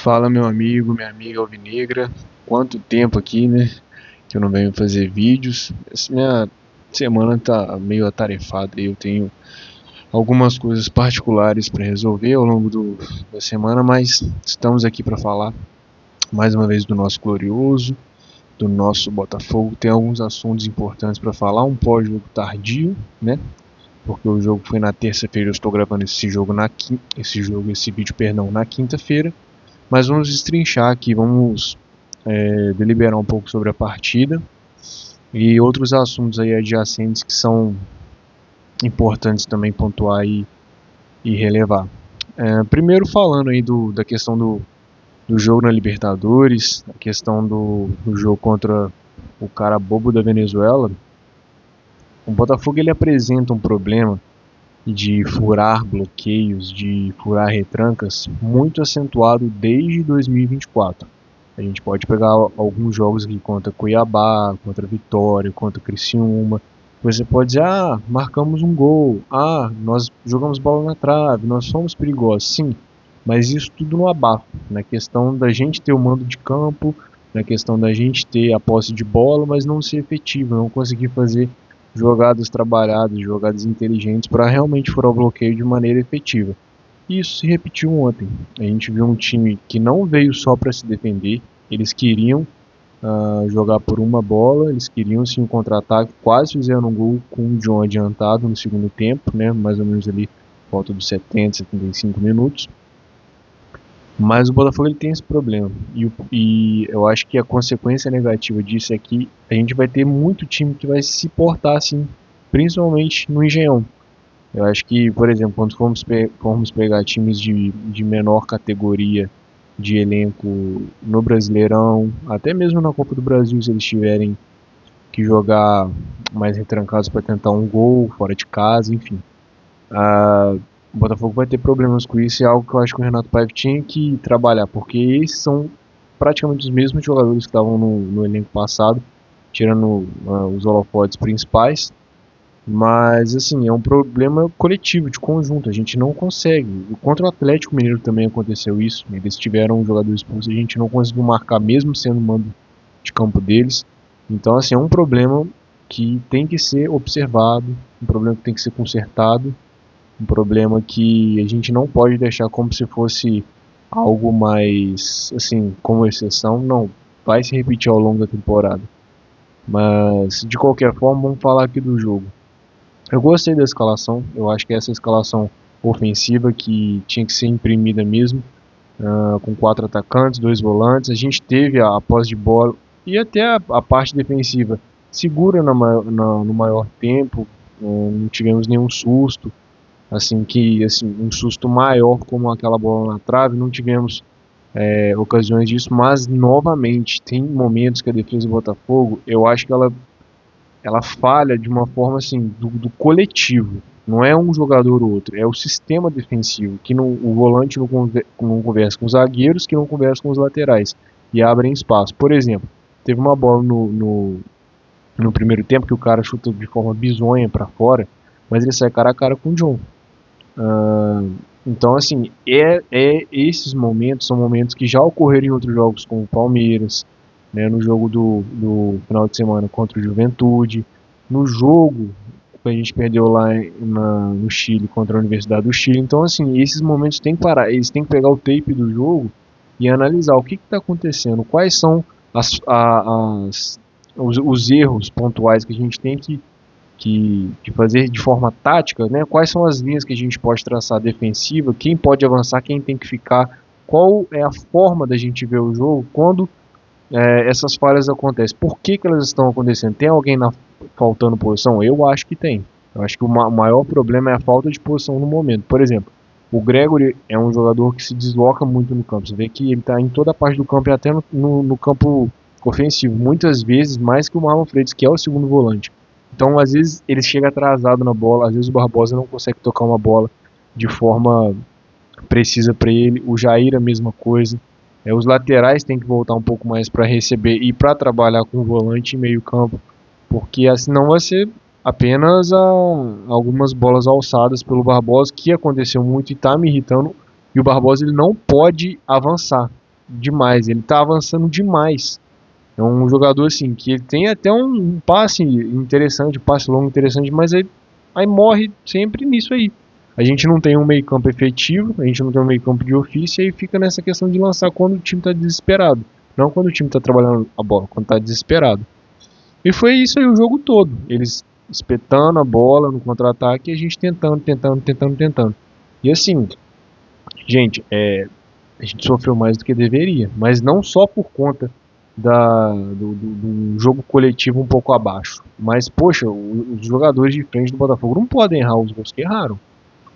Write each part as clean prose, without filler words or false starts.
Fala, meu amigo, minha amiga alvinegra. Quanto tempo aqui, né? Que eu não venho fazer vídeos. Essa minha semana tá meio atarefada. Eu tenho algumas coisas particulares para resolver ao longo da semana, mas estamos aqui para falar mais uma vez do nosso glorioso, do nosso Botafogo. Tem alguns assuntos importantes para falar. Um pós-jogo tardio, né? Porque o jogo foi na terça-feira. Eu estou gravando esse vídeo, perdão, na quinta-feira. Mas vamos destrinchar aqui, vamos deliberar um pouco sobre a partida e outros assuntos aí adjacentes que são importantes também pontuar e relevar. Primeiro falando aí da questão do jogo na Libertadores, a questão do jogo contra o cara bobo da Venezuela. O Botafogo ele apresenta um problema de furar bloqueios, de furar retrancas muito acentuado desde 2024. A gente pode pegar alguns jogos aqui contra Cuiabá, contra Vitória, contra Criciúma. Você pode dizer, marcamos um gol, nós jogamos bola na trave, nós somos perigosos, sim. Mas isso tudo no abafo, na questão da gente ter o mando de campo, na questão da gente ter a posse de bola, mas não ser efetivo, não conseguir fazer jogadas trabalhadas, jogadas inteligentes para realmente furar o bloqueio de maneira efetiva. E isso se repetiu ontem. A gente viu um time que não veio só para se defender, eles queriam jogar por uma bola, eles queriam sim um contra-ataque, quase fizeram um gol com o John adiantado no segundo tempo, né, mais ou menos ali, volta dos 70, 75 minutos. Mas o Botafogo ele tem esse problema, e eu acho que a consequência negativa disso é que a gente vai ter muito time que vai se portar assim, principalmente no Engenhão. Eu acho que, por exemplo, quando formos pegar times de menor categoria de elenco no Brasileirão, até mesmo na Copa do Brasil, se eles tiverem que jogar mais retrancados para tentar um gol fora de casa, enfim. O Botafogo vai ter problemas com isso, e é algo que eu acho que o Renato Paiva tinha que trabalhar, porque esses são praticamente os mesmos jogadores que estavam no elenco passado, tirando os holofotes principais. Mas assim, é um problema coletivo, de conjunto, a gente não consegue. Contra o Atlético Mineiro também aconteceu isso, eles tiveram um jogador expulso e a gente não conseguiu marcar mesmo sendo mando de campo deles. Então assim, é um problema que tem que ser observado, um problema que tem que ser consertado, um problema que a gente não pode deixar como se fosse algo mais, assim, como exceção. Não, vai se repetir ao longo da temporada. Mas, de qualquer forma, vamos falar aqui do jogo. Eu gostei da escalação, eu acho que essa escalação ofensiva que tinha que ser imprimida mesmo, com 4 atacantes, 2 volantes. A gente teve a posse de bola e até a parte defensiva segura no maior tempo, não tivemos nenhum susto. Assim, um susto maior como aquela bola na trave, não tivemos ocasiões disso, mas novamente tem momentos que a defesa do Botafogo, eu acho que ela falha de uma forma assim, do coletivo, não é um jogador ou outro, é o sistema defensivo, que o volante não conversa com os zagueiros, que não conversa com os laterais, e abrem espaço. Por exemplo, teve uma bola no primeiro tempo que o cara chuta de forma bizonha para fora, mas ele sai cara a cara com o John. Então assim, esses momentos são momentos que já ocorreram em outros jogos como o Palmeiras, né, no jogo do final de semana contra o Juventude, no jogo que a gente perdeu lá no Chile contra a Universidade do Chile. Então assim, esses momentos tem que parar, eles têm que pegar o tape do jogo e analisar o que está acontecendo, quais são os erros pontuais que a gente tem que fazer de forma tática, né? Quais são as linhas que a gente pode traçar defensiva, quem pode avançar, quem tem que ficar, qual é a forma da gente ver o jogo quando essas falhas acontecem, por que elas estão acontecendo? Tem alguém faltando posição? Eu acho que tem. Eu acho que o maior problema é a falta de posição no momento. Por exemplo, o Gregory é um jogador que se desloca muito no campo. Você vê que ele está em toda a parte do campo e até no campo ofensivo, muitas vezes mais que o Marlon Freitas, que é o segundo volante. Então, às vezes, ele chega atrasado na bola, às vezes o Barbosa não consegue tocar uma bola de forma precisa para ele, o Jair a mesma coisa. Os laterais têm que voltar um pouco mais para receber e para trabalhar com o volante em meio campo, porque senão vai ser apenas algumas bolas alçadas pelo Barbosa, que aconteceu muito e está me irritando, e o Barbosa ele não pode avançar. demais, ele tá avançando demais. É um jogador assim que ele tem até um passe interessante, passe longo interessante, mas aí morre sempre nisso aí. A gente não tem um meio-campo efetivo, a gente não tem um meio-campo de ofício, e aí fica nessa questão de lançar quando o time está desesperado. Não quando o time está trabalhando a bola, quando está desesperado. E foi isso aí o jogo todo. Eles espetando a bola no contra-ataque e a gente tentando. E assim, gente, a gente sofreu mais do que deveria, mas não só por conta do jogo coletivo um pouco abaixo. Mas, poxa, os jogadores de frente do Botafogo não podem errar os gols que erraram.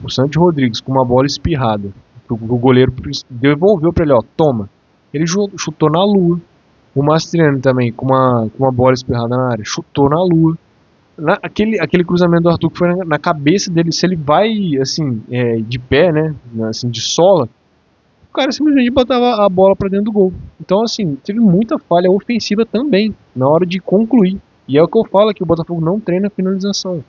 O Santi Rodrigues com uma bola espirrada, o goleiro devolveu para ele, ó, toma. Ele chutou na lua. O Mastriano também, com uma bola espirrada na área, chutou na lua. Aquele cruzamento do Arthur que foi na cabeça dele, se ele vai, assim, de pé, né, assim, de sola, o cara simplesmente botava a bola para dentro do gol. Então, assim, teve muita falha ofensiva também, na hora de concluir. E é o que eu falo, que o Botafogo não treina finalização.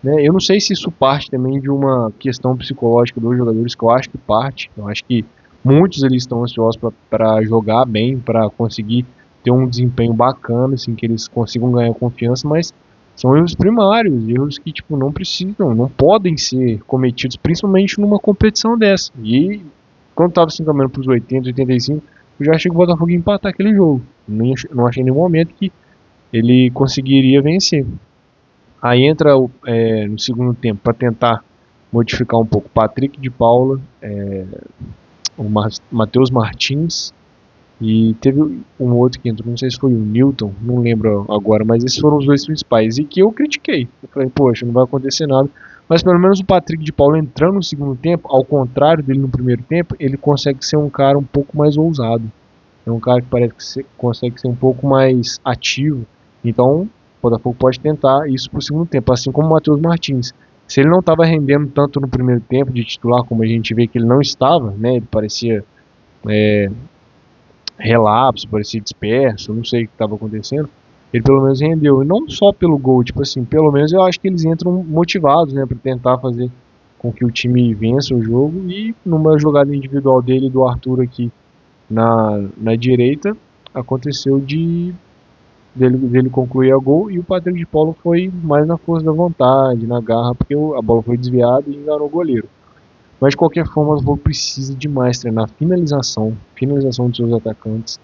Né? Eu não sei se isso parte também de uma questão psicológica dos jogadores, que eu acho que parte. Eu acho que muitos eles estão ansiosos para jogar bem, para conseguir ter um desempenho bacana, assim, que eles consigam ganhar confiança, mas são erros primários, erros que tipo, não precisam, não podem ser cometidos, principalmente numa competição dessa. E quando estava se encaminhando para os 80, 85, eu já achei que o Botafogo ia empatar aquele jogo. Não achei em nenhum momento que ele conseguiria vencer. Aí entra no segundo tempo para tentar modificar um pouco Patrick de Paula, o Matheus Martins, e teve um outro que entrou, não sei se foi o Newton, não lembro agora, mas esses foram os dois principais e que eu critiquei. Eu falei, poxa, não vai acontecer nada. Mas pelo menos o Patrick de Paula entrando no segundo tempo, ao contrário dele no primeiro tempo, ele consegue ser um cara um pouco mais ousado. É um cara que parece que consegue ser um pouco mais ativo. Então, o Botafogo pode tentar isso pro segundo tempo, assim como o Matheus Martins. Se ele não estava rendendo tanto no primeiro tempo de titular, como a gente vê que ele não estava, né? Ele parecia relapso, parecia disperso, não sei o que estava acontecendo. Ele pelo menos rendeu, e não só pelo gol, tipo assim, pelo menos eu acho que eles entram motivados, né, para tentar fazer com que o time vença o jogo. E numa jogada individual dele e do Arthur aqui na direita, aconteceu dele concluir a gol, e o Patrick de Paulo foi mais na força da vontade, na garra, porque a bola foi desviada e enganou o goleiro. Mas de qualquer forma, o Botafogo precisa demais treinar finalização dos seus atacantes.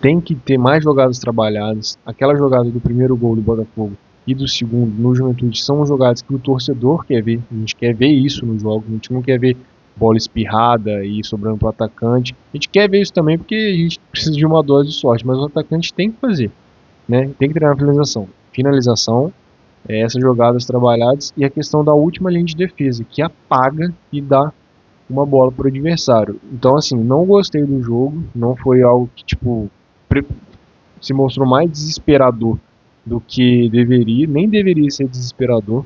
Tem que ter mais jogadas trabalhadas. Aquela jogada do primeiro gol do Botafogo e do segundo no Juventude são jogadas que o torcedor quer ver. A gente quer ver isso no jogo. A gente não quer ver bola espirrada e sobrando para o atacante. A gente quer ver isso também porque a gente precisa de uma dose de sorte, mas o atacante tem que fazer, né? Tem que treinar finalização, essas jogadas trabalhadas, e a questão da última linha de defesa, que apaga e dá uma bola para o adversário. Então, assim, não gostei do jogo, não foi algo que, tipo, se mostrou mais desesperador do que deveria, nem deveria ser desesperador,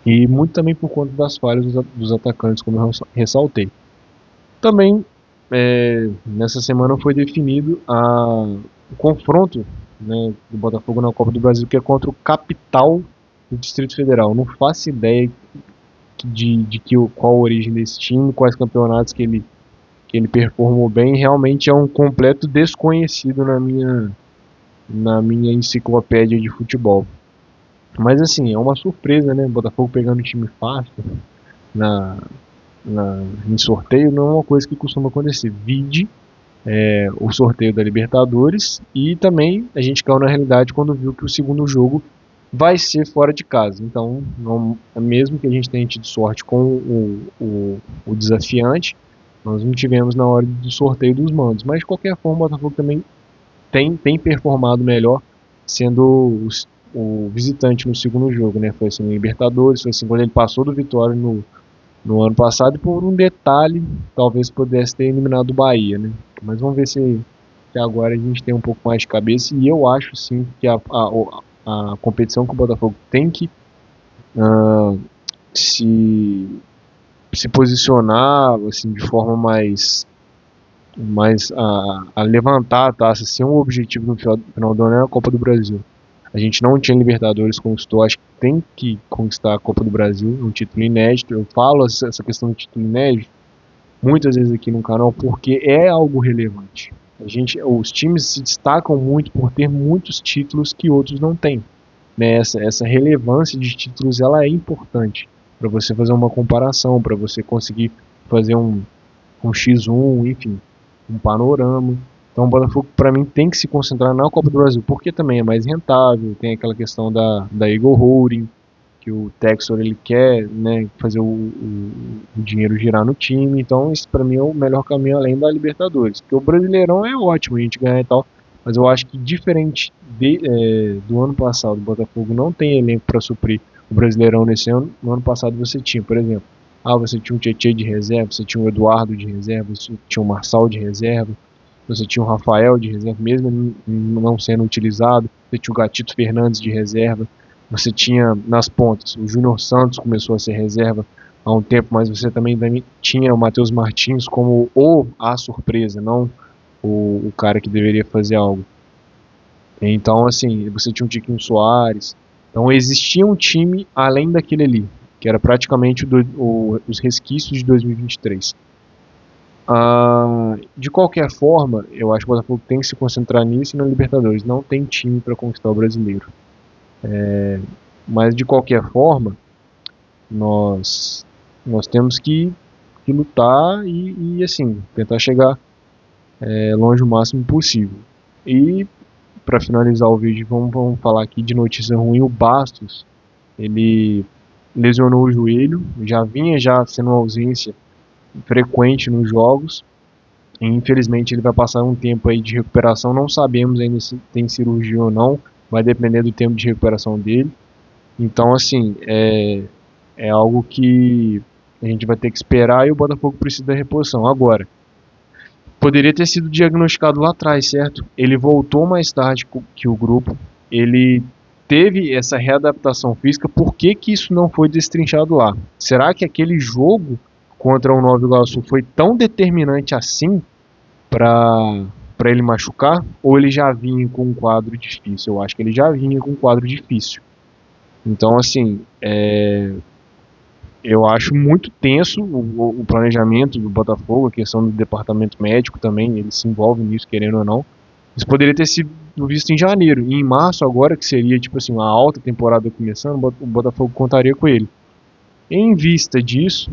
e muito também por conta das falhas dos atacantes, como eu ressaltei. Também, nessa semana foi definido o confronto, né, do Botafogo na Copa do Brasil, que é contra o Capital do Distrito Federal. Não faço ideia qual a origem desse time, quais campeonatos que ele performou bem. Realmente é um completo desconhecido na minha enciclopédia de futebol. Mas assim, é uma surpresa, né? O Botafogo pegando um time fácil em sorteio não é uma coisa que costuma acontecer. Vide o sorteio da Libertadores, e também a gente caiu na realidade quando viu que o segundo jogo vai ser fora de casa. Então, mesmo que a gente tenha tido sorte com o desafiante, nós não tivemos na hora do sorteio dos mandos. Mas de qualquer forma, o Botafogo também tem performado melhor, sendo o visitante no segundo jogo, né? Foi assim no Libertadores, foi assim quando ele passou do Vitória no ano passado, e por um detalhe, talvez pudesse ter eliminado o Bahia, né? Mas vamos ver se agora a gente tem um pouco mais de cabeça, e eu acho sim que a competição que o Botafogo tem que se posicionar assim, de forma mais a levantar a taça, ser um objetivo no final do ano, é a Copa do Brasil. A gente não tinha Libertadores, conquistou, acho que tem que conquistar a Copa do Brasil, um título inédito. Eu falo essa questão de título inédito muitas vezes aqui no canal, porque é algo relevante. Os times se destacam muito por ter muitos títulos que outros não têm, né? Essa relevância de títulos, ela é importante para você fazer uma comparação, para você conseguir fazer um X1, enfim, um panorama. Então o Botafogo, para mim, tem que se concentrar na Copa do Brasil, porque também é mais rentável, tem aquela questão da Eagle Holding, que o Textor ele quer, né, fazer o dinheiro girar no time. Então isso para mim é o melhor caminho além da Libertadores, porque o Brasileirão é ótimo a gente ganhar e tal, mas eu acho que diferente do ano passado, o Botafogo não tem elenco para suprir o Brasileirão nesse ano. No ano passado você tinha, por exemplo, você tinha um Tietê de reserva, você tinha um Eduardo de reserva, você tinha um Marçal de reserva, você tinha um Rafael de reserva, mesmo ele não sendo utilizado, você tinha o Gatito Fernandes de reserva, você tinha nas pontas, o Júnior Santos começou a ser reserva há um tempo, mas você também tinha o Matheus Martins como a surpresa, não o cara que deveria fazer algo. Então, assim, você tinha um Tiquinho Soares. Então, existia um time além daquele ali, que era praticamente os resquícios de 2023. De qualquer forma, eu acho que o Botafogo tem que se concentrar nisso e na Libertadores. Não tem time para conquistar o brasileiro. Mas, de qualquer forma, nós temos que lutar e, assim, tentar chegar longe o máximo possível. E, para finalizar o vídeo, vamos falar aqui de notícia ruim. O Bastos, ele lesionou o joelho, já vinha sendo uma ausência frequente nos jogos, e infelizmente ele vai passar um tempo aí de recuperação. Não sabemos ainda se tem cirurgia ou não, vai depender do tempo de recuperação dele. Então, assim, é algo que a gente vai ter que esperar, e o Botafogo precisa da reposição. Agora, poderia ter sido diagnosticado lá atrás, certo? Ele voltou mais tarde que o grupo, ele teve essa readaptação física. Por que isso não foi destrinchado lá? Será que aquele jogo contra o Nova Iguaçu foi tão determinante assim para ele machucar? Ou ele já vinha com um quadro difícil? Eu acho que ele já vinha com um quadro difícil. Então, assim, eu acho muito tenso o planejamento do Botafogo, a questão do departamento médico também, ele se envolve nisso, querendo ou não. Isso poderia ter sido visto em janeiro, e em março agora, que seria tipo assim, uma alta temporada começando, o Botafogo contaria com ele. Em vista disso,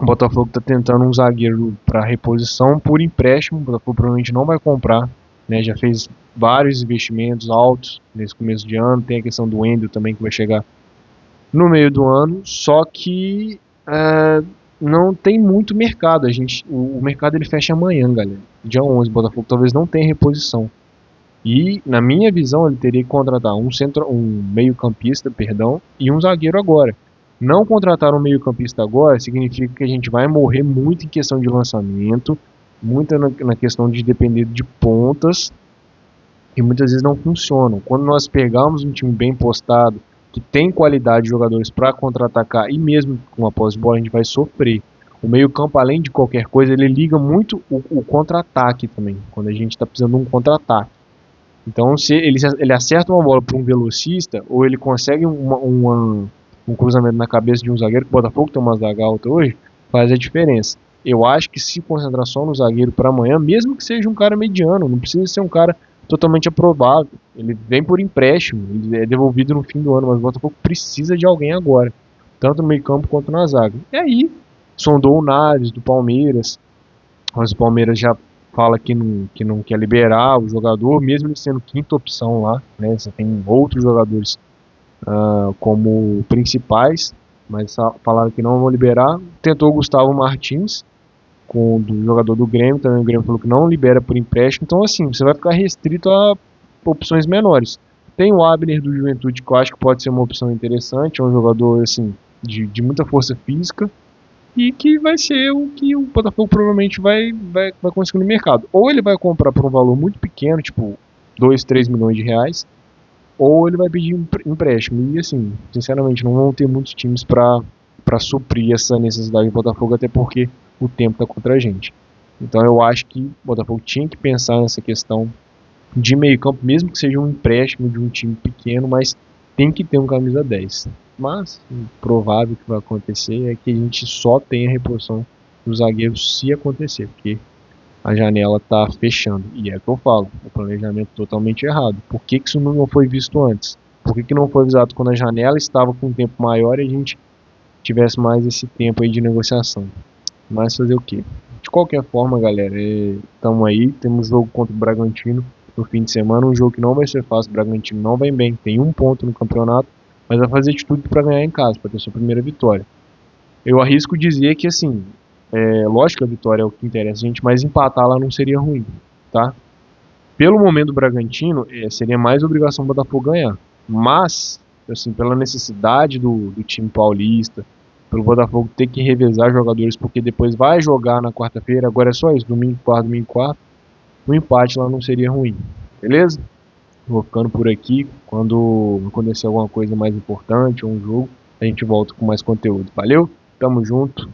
o Botafogo está tentando um zagueiro para reposição por empréstimo. O Botafogo provavelmente não vai comprar, né? Já fez vários investimentos altos nesse começo de ano, tem a questão do Wendel também que vai chegar no meio do ano, só que não tem muito mercado. O mercado ele fecha amanhã, galera. Dia 11, o Botafogo talvez não tenha reposição. E, na minha visão, ele teria que contratar um meio-campista, e um zagueiro agora. Não contratar um meio-campista agora significa que a gente vai morrer muito em questão de lançamento, muito na questão de depender de pontas, que muitas vezes não funcionam. Quando nós pegarmos um time bem postado, que tem qualidade de jogadores para contra-atacar, e mesmo com a posse de bola a gente vai sofrer. O meio-campo, além de qualquer coisa, ele liga muito o contra-ataque também, quando a gente está precisando de um contra-ataque. Então, se ele acerta uma bola para um velocista, ou ele consegue um cruzamento na cabeça de um zagueiro, que o Botafogo tem uma zaga alta hoje, faz a diferença. Eu acho que se concentrar só no zagueiro para amanhã, mesmo que seja um cara mediano, não precisa ser um cara totalmente aprovado, ele vem por empréstimo, ele é devolvido no fim do ano, mas o Botafogo precisa de alguém agora, tanto no meio campo quanto na zaga. E aí, sondou o Naves do Palmeiras, mas o Palmeiras já fala que não quer liberar o jogador, mesmo ele sendo quinta opção lá, né? Você tem outros jogadores como principais, mas falaram que não vão liberar. Tentou o Gustavo Martins, do jogador do Grêmio, também o Grêmio falou que não libera por empréstimo. Então, assim, você vai ficar restrito a opções menores. Tem o Abner do Juventude, que eu acho que pode ser uma opção interessante, é um jogador assim de muita força física, e que vai ser o que o Botafogo provavelmente vai conseguir no mercado. Ou ele vai comprar por um valor muito pequeno, tipo 2, 3 milhões de reais, ou ele vai pedir um empréstimo. E assim, sinceramente, não vão ter muitos times para suprir essa necessidade do Botafogo, até porque o tempo está contra a gente. Então eu acho que o Botafogo tinha que pensar nessa questão de meio campo, mesmo que seja um empréstimo de um time pequeno, mas tem que ter um camisa 10. Mas o provável que vai acontecer é que a gente só tenha reposição dos zagueiros se acontecer, porque a janela está fechando. E é o que eu falo, o planejamento totalmente errado. Por que isso não foi visto antes? Por que não foi avisado quando a janela estava com um tempo maior e a gente tivesse mais esse tempo aí de negociação? Mas fazer o quê? De qualquer forma, galera, estamos aí, temos jogo contra o Bragantino no fim de semana, um jogo que não vai ser fácil, o Bragantino não vem bem, tem um ponto no campeonato, mas vai fazer de tudo para ganhar em casa, para ter sua primeira vitória. Eu arrisco dizer que, assim, lógico que a vitória é o que interessa a gente, mas empatar lá não seria ruim, tá? Pelo momento do Bragantino, seria mais obrigação do Botafogo ganhar. Mas, assim, pela necessidade do time paulista, pelo Botafogo ter que revezar jogadores, porque depois vai jogar na quarta-feira, agora é só isso, domingo, quarta, o empate lá não seria ruim, beleza? Vou ficando por aqui, quando acontecer alguma coisa mais importante, ou um jogo, a gente volta com mais conteúdo, valeu? Tamo junto,